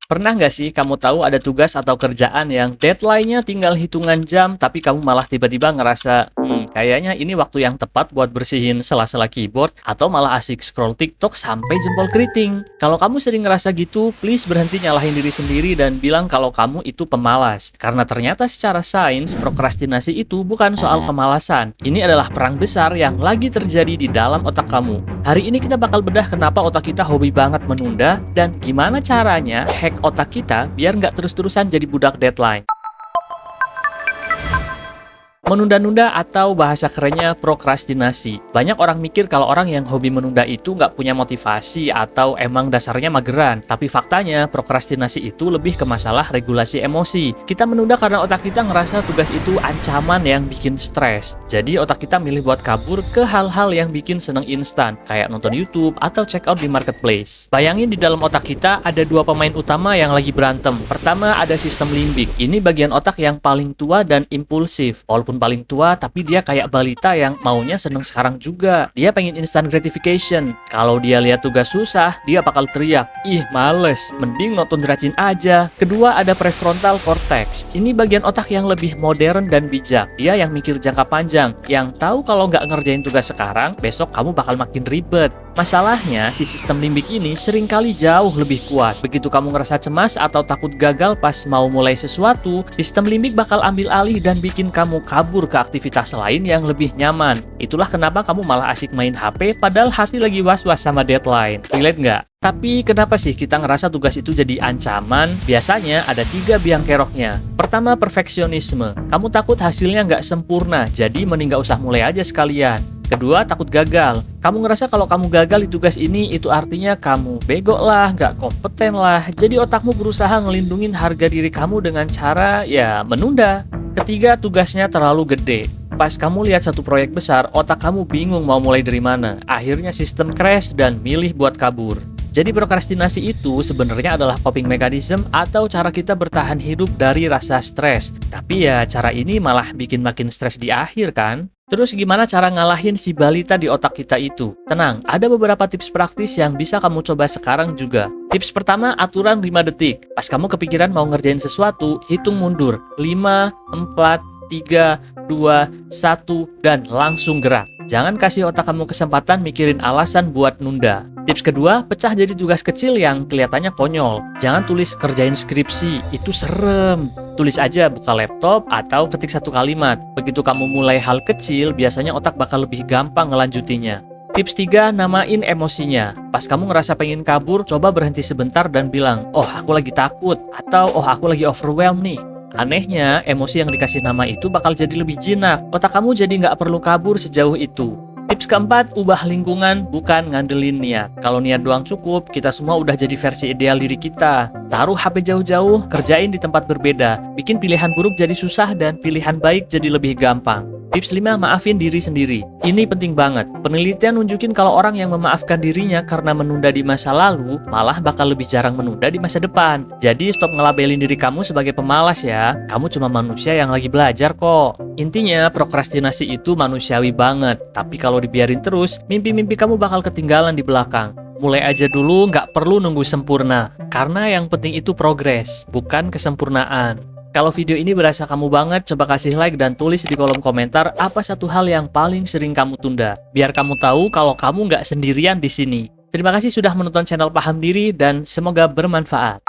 Pernah nggak sih kamu tahu ada tugas atau kerjaan yang deadline-nya tinggal hitungan jam, tapi kamu malah tiba-tiba ngerasa, kayaknya ini waktu yang tepat buat bersihin sela-sela keyboard, atau malah asik scroll TikTok sampai jempol keriting. Kalau kamu sering ngerasa gitu, please berhenti nyalahin diri sendiri dan bilang kalau kamu itu pemalas. Karena ternyata secara sains, prokrastinasi itu bukan soal kemalasan. Ini adalah perang besar yang lagi terjadi di dalam otak kamu. Hari ini kita bakal bedah kenapa otak kita hobi banget menunda, dan gimana caranya hack otak kita biar nggak terus-terusan jadi budak deadline. Menunda-nunda atau bahasa kerennya prokrastinasi. Banyak orang mikir kalau orang yang hobi menunda itu nggak punya motivasi atau emang dasarnya mageran. Tapi faktanya, prokrastinasi itu lebih ke masalah regulasi emosi. Kita menunda karena otak kita ngerasa tugas itu ancaman yang bikin stres. Jadi otak kita milih buat kabur ke hal-hal yang bikin seneng instan, kayak nonton YouTube atau check out di marketplace. Bayangin di dalam otak kita ada dua pemain utama yang lagi berantem. Pertama ada sistem limbik. Ini bagian otak yang paling tua dan impulsif. Walaupun paling tua, tapi dia kayak balita yang maunya seneng sekarang juga. Dia pengen instant gratification. Kalau dia lihat tugas susah, dia bakal teriak, "Ih, males, mending nonton rajin aja." Kedua, ada prefrontal cortex. Ini bagian otak yang lebih modern dan bijak. Dia yang mikir jangka panjang, yang tahu kalau nggak ngerjain tugas sekarang, besok kamu bakal makin ribet. Masalahnya, si sistem limbik ini seringkali jauh lebih kuat. Begitu kamu ngerasa cemas atau takut gagal pas mau mulai sesuatu, sistem limbik bakal ambil alih dan bikin kamu kabur ke aktivitas lain yang lebih nyaman. Itulah kenapa kamu malah asik main HP padahal hati lagi was-was sama deadline. Relate nggak? Tapi kenapa sih kita ngerasa tugas itu jadi ancaman? Biasanya ada 3 biang keroknya. Pertama, perfeksionisme. Kamu takut hasilnya nggak sempurna, jadi mending nggak usah mulai aja sekalian. Kedua, takut gagal. Kamu ngerasa kalau kamu gagal di tugas ini, itu artinya kamu bego lah, nggak kompeten lah. Jadi otakmu berusaha ngelindungin harga diri kamu dengan cara, menunda. Ketiga, tugasnya terlalu gede. Pas kamu lihat satu proyek besar, otak kamu bingung mau mulai dari mana. Akhirnya sistem crash dan milih buat kabur. Jadi prokrastinasi itu sebenarnya adalah coping mechanism atau cara kita bertahan hidup dari rasa stres. Tapi cara ini malah bikin makin stres di akhir kan? Terus gimana cara ngalahin si balita di otak kita itu? Tenang, ada beberapa tips praktis yang bisa kamu coba sekarang juga. Tips pertama, aturan 5 detik. Pas kamu kepikiran mau ngerjain sesuatu, hitung mundur. 5, 4, 3, 2, 1, dan langsung gerak. Jangan kasih otak kamu kesempatan mikirin alasan buat nunda. Tips kedua, pecah jadi tugas kecil yang kelihatannya konyol. Jangan tulis kerjain skripsi, itu serem. Tulis aja buka laptop atau ketik satu kalimat. Begitu kamu mulai hal kecil, biasanya otak bakal lebih gampang ngelanjutinya. Tips 3, namain emosinya. Pas kamu ngerasa pengen kabur, coba berhenti sebentar dan bilang, "Oh, aku lagi takut," atau "Oh, aku lagi overwhelmed nih." Anehnya, emosi yang dikasih nama itu bakal jadi lebih jinak. Otak kamu jadi nggak perlu kabur sejauh itu. Tips keempat, ubah lingkungan, bukan ngandelin niat. Kalau niat doang cukup, kita semua udah jadi versi ideal diri kita. Taruh HP jauh-jauh, kerjain di tempat berbeda. Bikin pilihan buruk jadi susah dan pilihan baik jadi lebih gampang. Tips 5, maafin diri sendiri. Ini penting banget. Penelitian nunjukin kalau orang yang memaafkan dirinya karena menunda di masa lalu, malah bakal lebih jarang menunda di masa depan. Jadi stop ngelabelin diri kamu sebagai pemalas ya. Kamu cuma manusia yang lagi belajar kok. Intinya, prokrastinasi itu manusiawi banget. Tapi kalau dibiarin terus, mimpi-mimpi kamu bakal ketinggalan di belakang. Mulai aja dulu, nggak perlu nunggu sempurna. Karena yang penting itu progres, bukan kesempurnaan. Kalau video ini berasa kamu banget, coba kasih like dan tulis di kolom komentar apa satu hal yang paling sering kamu tunda. Biar kamu tahu kalau kamu nggak sendirian di sini. Terima kasih sudah menonton channel Paham Diri dan semoga bermanfaat.